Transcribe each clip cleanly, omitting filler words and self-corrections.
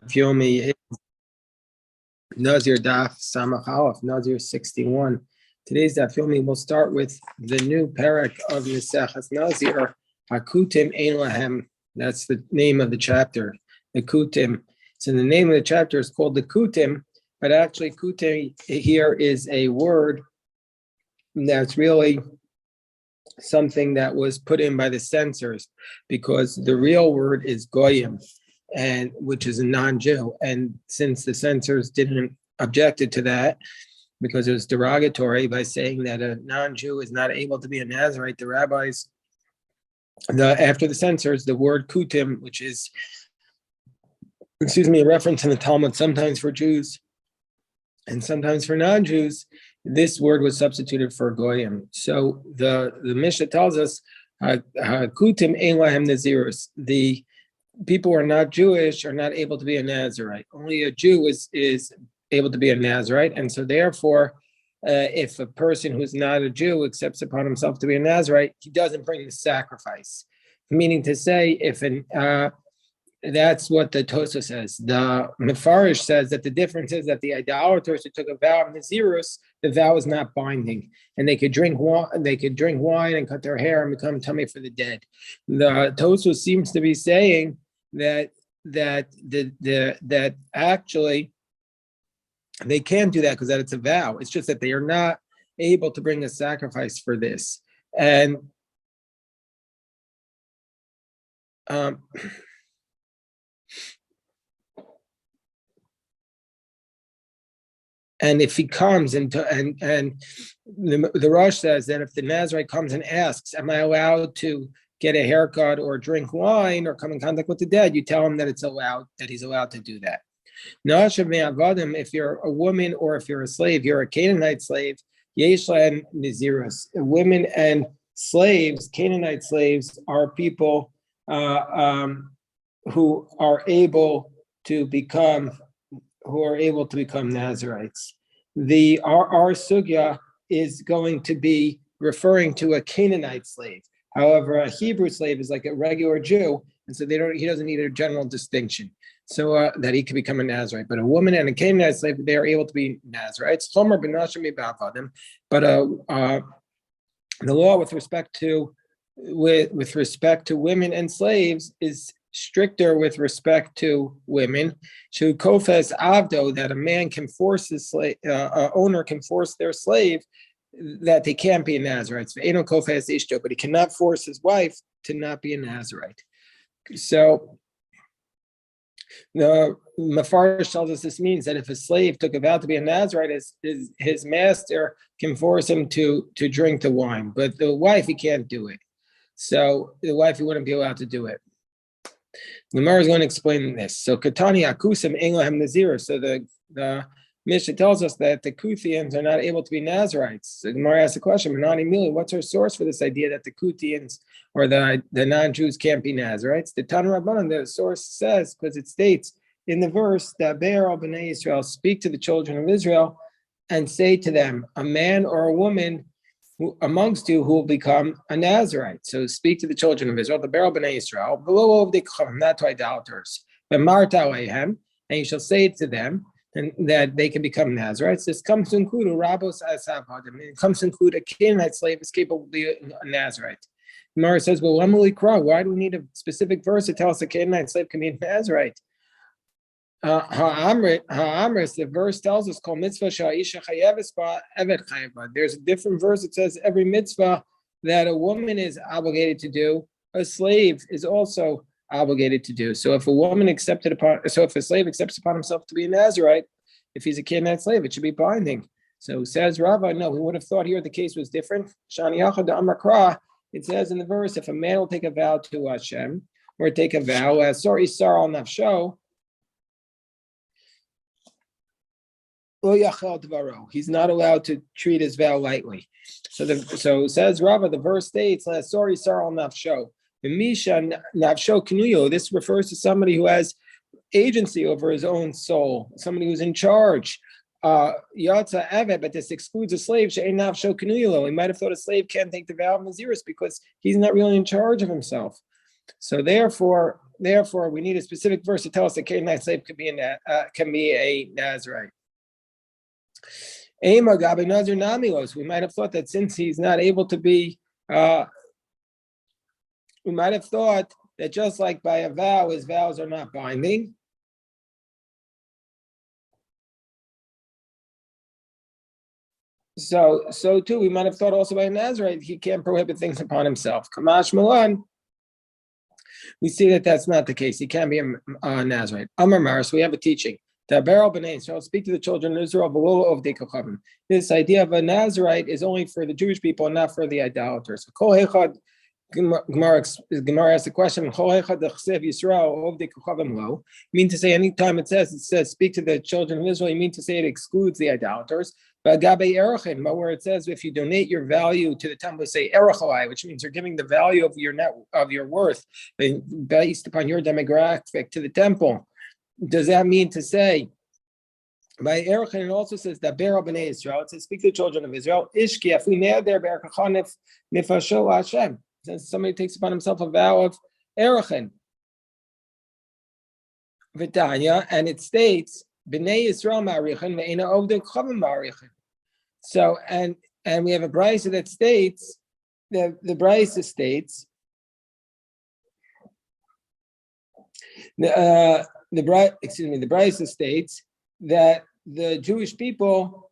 Yomi Nazir Daf Samach Aleph, Nazir 61. Today's Daf Yomi will start with the new parak of Maseches Nazir, Hakutim Ein Lahem. That's the name of the chapter, the Kutim. So the name of the chapter is called the Kutim, but actually Kutim here is a word that's really something that was put in by the censors, because the real word is Goyim, and which is a non-Jew. And since the censors didn't objected to that because it was derogatory by saying that a non-Jew is not able to be a Nazirite, the rabbis, after the censors, the word kutim, which is, a reference in the Talmud sometimes for Jews and sometimes for non-Jews, this word was substituted for goyim. So the Mishnah tells us, kutim ein lahem nazirus. The people who are not Jewish are not able to be a Nazirite. Only a Jew is able to be a Nazirite. And so therefore, if a person who's not a Jew accepts upon himself to be a Nazirite, he doesn't bring the sacrifice. Meaning to say, that's what the Tosa says. The Mefarish says that the difference is that the idolaters who took a vow of Nazirus, the vow is not binding, and they could drink wine and cut their hair and become tummy for the dead. The Tosa seems to be saying that actually they can't do that because that it's a vow. It's just that they are not able to bring a sacrifice for this. And if he comes and the Rosh says that if the Nazirite comes and asks, am I allowed to get a haircut or drink wine or come in contact with the dead, you tell him that he's allowed to do that. If you're a woman or if you're a slave, you're a Canaanite slave, Yeshlan Nazirus. Women and slaves, Canaanite slaves, are people who are able to become Nazirites. Our sugya is going to be referring to a Canaanite slave. However, a Hebrew slave is like a regular Jew, and so he doesn't need a general distinction, so that he can become a Nazirite. But a woman and a Canaanite slave, they are able to be Nazirites. But the law with respect to women and slaves is stricter with respect to women. Kofes avdo, that a man can force his slave, owner can force their slave that they can't be a Nazirite. But he cannot force his wife to not be a Nazirite. So the Mefarish tells us this means that if a slave took a vow to be a Nazirite, his master can force him to drink the wine, but the wife, he can't do it. So the wife, he wouldn't be allowed to do it. The Gemara is going to explain this. So Katani Akusim Ein Lahem Nazir. So the Mishnah tells us that the Kuthians are not able to be Nazirites. So the Gemara asks the question, Manani Mili, what's our source for this idea that the Kuthians or the non-Jews can't be Nazirites? The Tan Rabbanan, the source says, because it states in the verse that Be'er al Bnei Israel, speak to the children of Israel and say to them, a man or a woman amongst you who will become a Nazirite. So speak to the children of Israel, the Be'er al Bnei Israel, not to idolaters, but Marta Alehem, and you shall say to them, and that they can become Nazirites. This comes to include Rabos Asavadim. It comes to include a Canaanite slave is capable of being a Nazirite. Gemara says, well, why do we need a specific verse to tell us a Canaanite slave can be a Nazirite? Ha'amris, the verse tells us, Kol mitzvah sha'isha chayeves ba evet chayeva. There's a different verse that says every mitzvah that a woman is obligated to do, a slave is also obligated to do. So if a slave accepts upon himself to be a Nazirite, if he's a Canaanite slave, it should be binding. So says Rava, no, we would have thought here the case was different. Shani Yachad Amar Kra, it says in the verse, if a man will take a vow to Hashem, or take a vow, sorry, Sar al Nafsho, he's not allowed to treat his vow lightly. So says Rava, the verse states, sorry, Sar al Nafsho. This refers to somebody who has agency over his own soul, somebody who's in charge. But this excludes a slave. He might have thought a slave can't take the vow of Nazirus because he's not really in charge of himself. So therefore, therefore, we need a specific verse to tell us that Canaanite slave can be a Nazirite. Ema Gabi Nazir Namilos. We might have thought that since he's not able to be, we might have thought that just like by a vow, his vows are not binding. So too, we might have thought also by a Nazirite, he can't prohibit things upon himself. Kamash Milan, we see that that's not the case. He can't be a Nazirite. Amar Maris, we have a teaching. Taber b'nei Israel, speak to the children of Israel below of the kochavim. This idea of a Nazirite is only for the Jewish people and not for the idolaters. Gemara asks the question, mean to say anytime it says speak to the children of Israel, you mean to say it excludes the idolaters. But where it says if you donate your value to the temple, say erachalai, which means you're giving the value of your worth based upon your demographic to the temple. Does that mean to say by erachin? It also says that ber b'nei Israel. It says speak to the children of Israel. Ishki afi ne'ader be'erachanef nifasho Hashem. Since somebody takes upon himself a vow of erachin, Vitanya, and it states b'nei Israel ma'arichin ve'ena ovdei chavim ma'arichin. So and we have a brayso that states the brayso states the brayso states that the Jewish people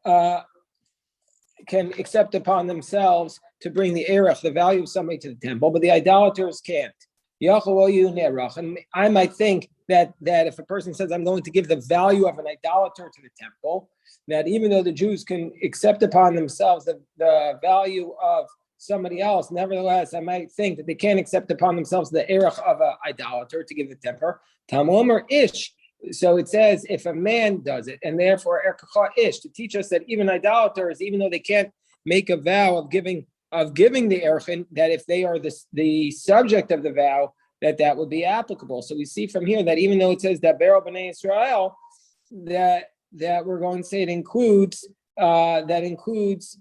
can accept upon themselves to bring the erech, the value of somebody, to the temple, but the idolaters can't. And I might think that if a person says, I'm going to give the value of an idolater to the temple, that even though the Jews can accept upon themselves the value of somebody else, nevertheless, I might think that they can't accept upon themselves the erech of an idolater to give the temple. Tamomer ish. So it says if a man does it, and therefore erkacha ish, to teach us that even idolaters, even though they can't make a vow of giving the erchin, that if they are the subject of the vow, that would be applicable. So we see from here that even though it says that Beryl B'nai Israel, that we're going to say it includes that includes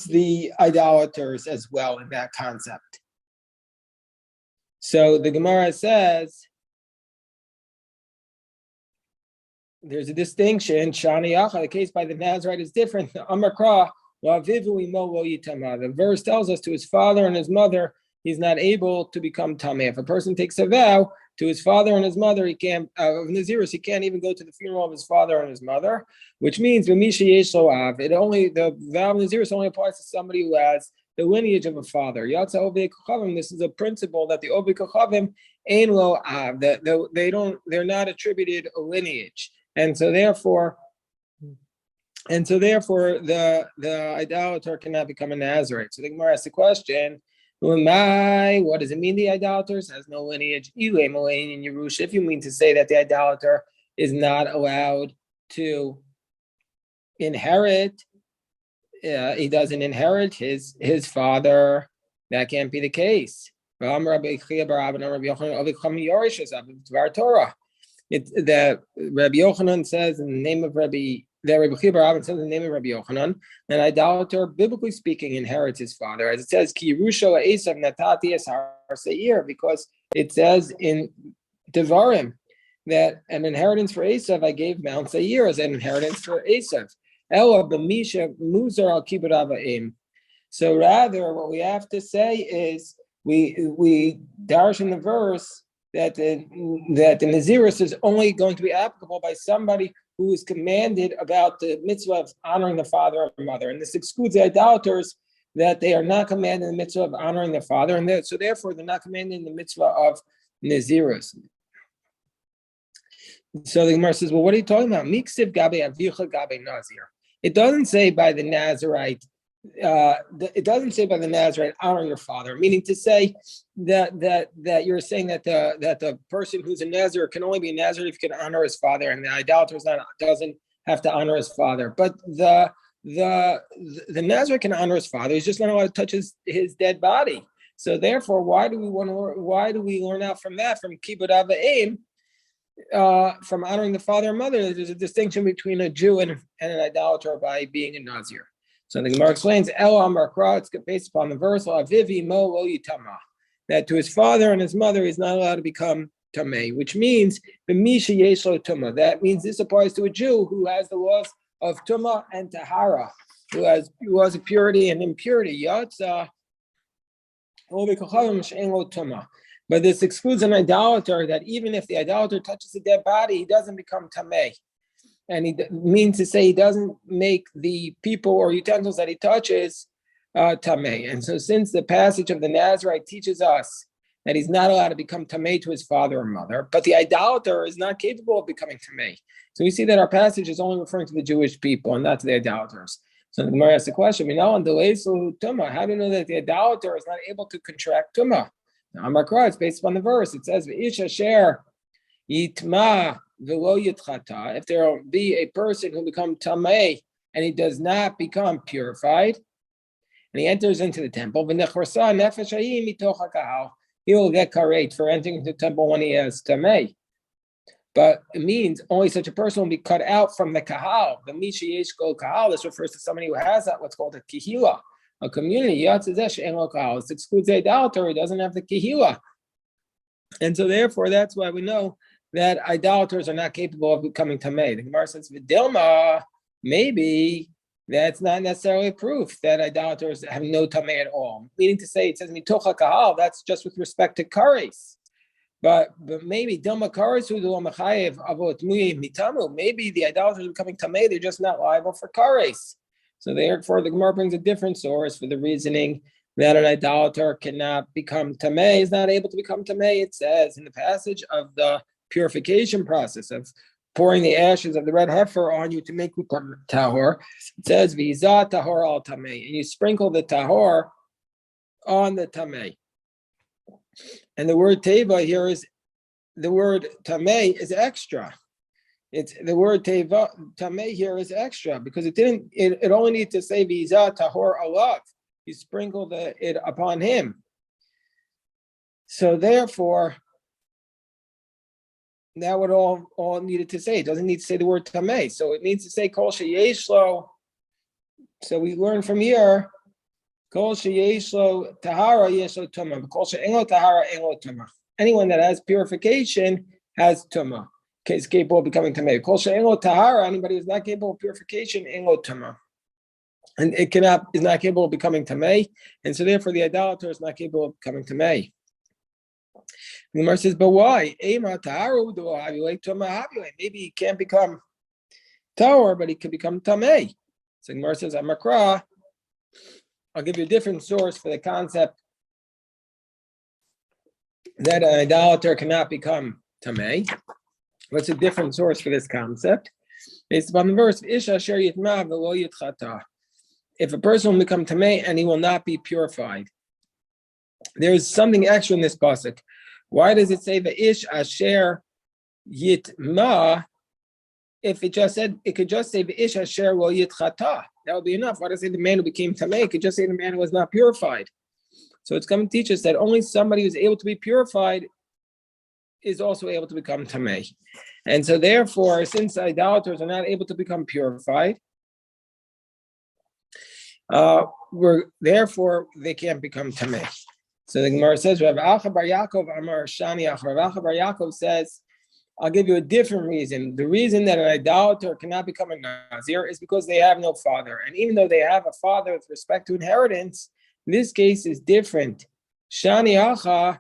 the idolaters as well in that concept. So the Gemara says there's a distinction. Shani Yacha, the case by the Nazirite is different. Amakra. The verse tells us to his father and his mother, he's not able to become tameh. If a person takes a vow to his father and his mother, he can't of Nazirus, he can't even go to the funeral of his father and his mother, which means the vow of Nazirus only applies to somebody who has the lineage of a father. This is a principle that the Ovei Kochavim ain lo av, that they're not attributed a lineage, and so therefore the idolater cannot become a Nazirite. So the Gemara asks the question, what does it mean the idolaters has no lineage? If you mean to say that the idolater is not allowed to inherit, he doesn't inherit his father, that can't be the case. The Rabbi Yochanan says in the name of Rabbi Yochanan, an idolater, biblically speaking, inherits his father, as it says, "Ki Yerusha Esav natati es har seir," because it says in Devarim that an inheritance for Esav I gave Mount Seir as an inheritance for Esav. Ela b'misha muzar al kibbud avim. So rather, what we have to say is we darish in the verse that the Nazirus is only going to be applicable by somebody who is commanded about the mitzvah of honoring the father or mother. And this excludes the idolaters, that they are not commanded in the mitzvah of honoring their father, and so therefore they're not commanded in the mitzvah of Nazirus. So the Gemara says, well, what are you talking about? Miksiv gabe avicha gabe Nazir. It doesn't say by the Nazirite, honor your father, meaning to say that you're saying that the person who's a Nazir can only be a Nazir if he can honor his father, and the idolater doesn't have to honor his father. But the Nazir can honor his father; he's just not allowed to touch his dead body. So therefore, why do we learn out from that, from kibbud avim, from honoring the father and mother? There's a distinction between a Jew and an idolater by being a Nazir. So the Gemara explains, it's based upon the verse, that to his father and his mother he's not allowed to become tamei, which means the misha yeshlo tuma. That means this applies to a Jew who has the laws of tuma and tahara, who has laws of purity and impurity. Yatsa. But this excludes an idolater, that even if the idolater touches a dead body, he doesn't become tamei. And he means to say he doesn't make the people or utensils that he touches tamei. And so since the passage of the Nazirite teaches us that he's not allowed to become tamei to his father or mother, but the idolater is not capable of becoming tamei. So we see that our passage is only referring to the Jewish people and not to the idolaters. So the Gemara asks the question, how do you know that the idolater is not able to contract tuma? Amakra, it's based upon the verse. It says, yitma v'lo yitchata. If there will be a person who becomes tamei and he does not become purified, and he enters into the temple, he will get karet for entering the temple when he has tamei. But it means only such a person will be cut out from the kahal. The misha yeshko kahal. This refers to somebody who has that what's called a kihila, a community. It excludes the idolater. He doesn't have the kihila, and so therefore that's why we know that idolaters are not capable of becoming tamei. The Gemara says v'dilma, maybe that's not necessarily proof that idolaters have no tamei at all. Meaning to say, it says mitocha kahal. That's just with respect to kares. But maybe maybe the idolaters are becoming tamei, they're just not liable for kares. So therefore, the Gemara brings a different source for the reasoning that an idolater cannot become tamei, is not able to become tamei. It says in the passage of the purification process of pouring the ashes of the red heifer on you to make you tahor. It says v'izah tahor al tamei, and you sprinkle the tahor on the tamei. And the word teva here is, the word tamei is extra. It's the word teva, tamei here is extra because it only needs to say v'izah tahor alav. You sprinkle it upon him. So therefore, that would all needed to say. It doesn't need to say the word tamei. So it needs to say kol sheyeshlo. So we learn from here, kol sheyeshlo tahara yeshlo tuma. Kol she'enlo tahara enlo tuma. Anyone that has purification has tuma, is capable of becoming tamei. Kol she'enlo tahara, anybody who's not capable of purification, enlo tuma. And is not capable of becoming tamei. And so therefore the idolater is not capable of becoming tamei. The Gemara says, but why? Maybe he can't become tahor, but he could become tamei. So the Gemara says, Amakra, I'll give you a different source for the concept that an idolater cannot become tamei. What's a different source for this concept? Based upon the verse, Isha asher yitma v'lo yitchata. If a person will become tamei and he will not be purified, there's something extra in this pasuk. Why does it say the ish asher yitma? If it could just say the ish asher lo yitchata. That would be enough. Why does it say the man who became tamei? It could just say the man who was not purified. So it's going to teach us that only somebody who's able to be purified is also able to become tamei. And so therefore, since idolaters are not able to become purified, therefore they can't become tamei. So the Gemara says, Rav Acha bar Yaakov Amar Shani Ach. Rav Acha bar Yaakov says, I'll give you a different reason. The reason that an idolater cannot become a Nazir is because they have no father. And even though they have a father with respect to inheritance, this case is different. Shani Acha,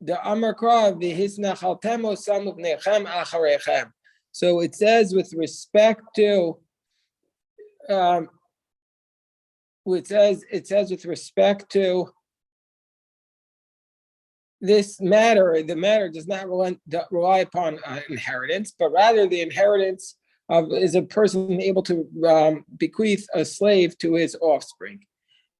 the Amar Krav, the Hisnachaltemo Samuk Nechem Acharechem. So it says with respect to it says with respect to this matter, the matter does not rely upon inheritance, but rather the inheritance is a person able to bequeath a slave to his offspring,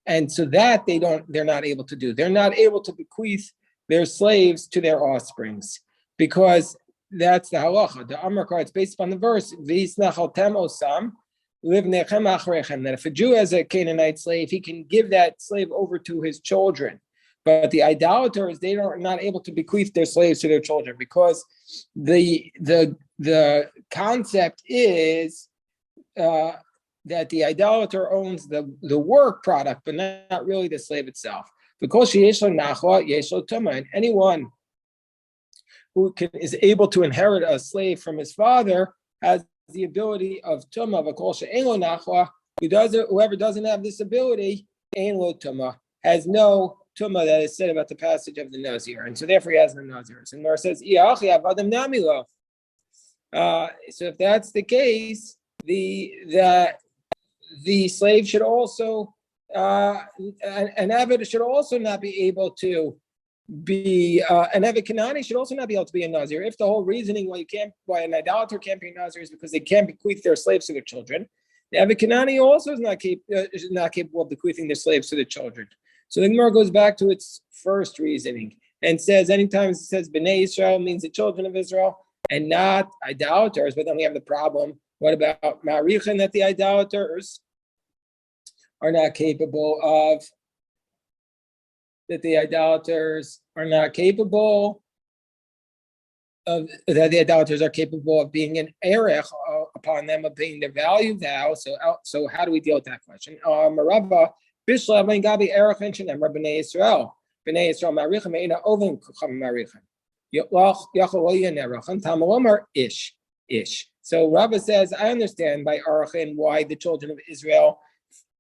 and so that they're not able to do. They're not able to bequeath their slaves to their offsprings because that's the halacha. The Amar Kar, it's based upon the verse V'isnachaltem osam. That if a Jew has a Canaanite slave, he can give that slave over to his children. But the idolaters, they are not able to bequeath their slaves to their children because the concept is that the idolater owns the work product, but not really the slave itself. Because and anyone who is able to inherit a slave from his father has the ability of tumah. Whoever doesn't have this ability, ein lo tumah, has no tumah that is said about the passage of the Nazir, and so therefore he has no Nazir. And Mar says, so if that's the case, the slave should also, an Avid should also not be able to be, an Avid Kanani should also not be able to be a Nazir. If the whole reasoning why an idolater can't be a Nazir is because they can't bequeath their slaves to their children, the Avid Kanani also is not capable of bequeathing their slaves to their children. So the Gemara goes back to its first reasoning and says, anytime it says Bnei Israel means the children of Israel and not idolaters, but then we have the problem. What about Ma'arichin, that the idolaters are not capable of, that the idolaters are capable of being an erech upon them, of paying their value vow. So how do we deal with that question? Marabba, Bishla, when Gabi erech mentioned them, Bnei Israel. Bnei Israel, Ma'arichin, Me'ina Ovim Kucham Ma'arichin. Ish. So Rabbah says, I understand by Arachin why the children of Israel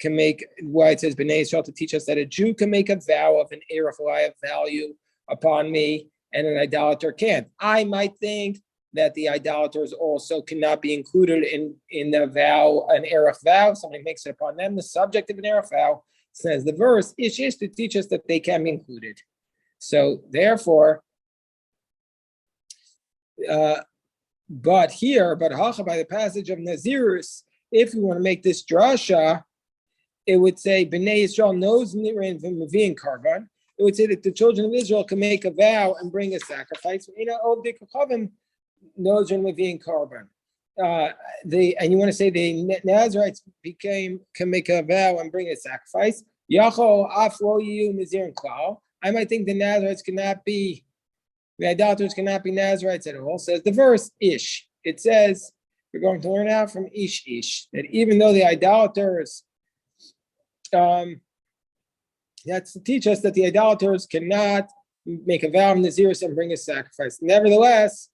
can make, why it says Bnei Israel, to teach us that a Jew can make a vow of an erech of value upon me and an idolater can't. I might think that the idolaters also cannot be included in the vow, an erech vow. Somebody makes it upon them. The subject of an erech vow, says the verse, Ish to teach us that they can be included. So therefore, but Hacha, by the passage of Nazirus, if we want to make this drasha, it would say Bnei Israel knows Nirin from Mavin Karban. It would say that the children of Israel can make a vow and bring a sacrifice. Knows from Mavin Karban. And you want to say the Nazirites can make a vow and bring a sacrifice. Yachol aflo yu Nazir and Klal. I might think the Nazirites cannot be. The idolaters cannot be Nazirites at all. Says the verse Ish. It says, we're going to learn out from Ish, that even though the idolaters, that's to teach us that the idolaters cannot make a vow of Nazirus and bring a sacrifice. Nevertheless,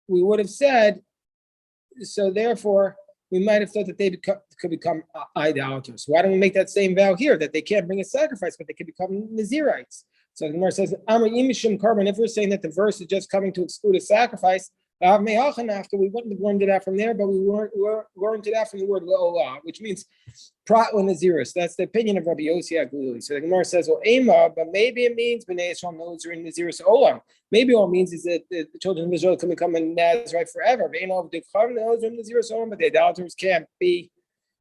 we would have said, so therefore, we might have thought that they could become idolaters. Why don't we make that same vow here, that they can't bring a sacrifice, but they could become Nazirites? So the Gemara says, Amar Imishim Karban, if we're saying that the verse is just coming to exclude a sacrifice, after we wouldn't have learned it out from there, but we learned it out from the word Lo'olah, which means Prat Nazirus. That's the opinion of Rabbi Yossi Aglili. So the Gemara says, well, Ema, but maybe it means Bnei Israel knows are in Nazirus Olam. Maybe all it means is that the children of Israel can become a Nazirite forever. But the idolaters can't be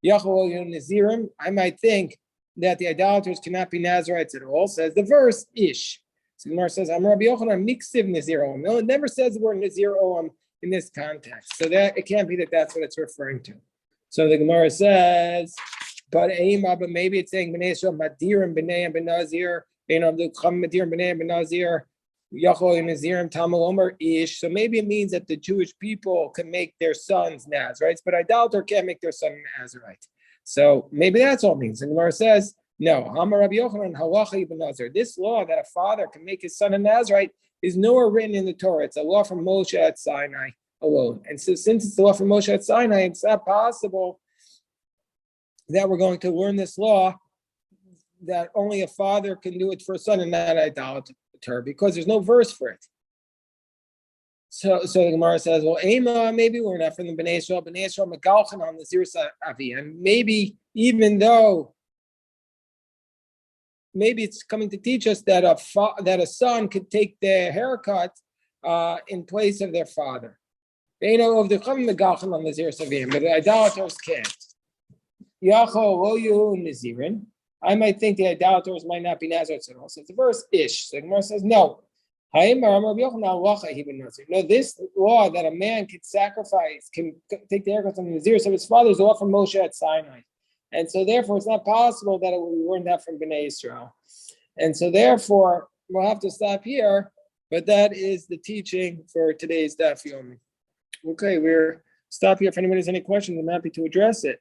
Yachol Nazirim. I might think that the idolaters cannot be Nazirites at all, says the verse Ish. So the Gemara says, I'm Rabbi Yochanan Miksiv Nazir Olam. No, it never says the word Nazir Olam in this context. So that it can't be that that's what it's referring to. So the Gemara says, but maybe it's saying Bnei Israel Madir and Bnei and Benazir, the Madir and Bnei and Benazir, Yachol and Nazirim Tamal Omer Ish. So maybe it means that the Jewish people can make their sons Nazirites, but idolater can't make their son Nazirite. So maybe that's all it means. And Gemara says, no. This law that a father can make his son a Nazirite is nowhere written in the Torah. It's a law from Moshe at Sinai alone. And so since it's the law from Moshe at Sinai, it's not possible that we're going to learn this law that only a father can do it for a son and not an idolater, because there's no verse for it. So the Gemara says, well, Ema, maybe we're not from the Bnei Israel Megalchan on the Zirus Avi. And maybe even though, maybe it's coming to teach us that a son could take their haircut in place of their father. But the idolaters can't. I might think the idolaters might not be Nazirites at all. So it's the verse Ish. So the Gemara says, no. No, this law that a man can sacrifice, can take the haircut from the Nazir of his father, is the law from Moshe at Sinai. And so therefore, it's not possible that we learned that from Bnei Israel. And so therefore, we'll have to stop here, but that is the teaching for today's Daf Yomi. Okay, we're stop here. If anybody has any questions, I'm happy to address it.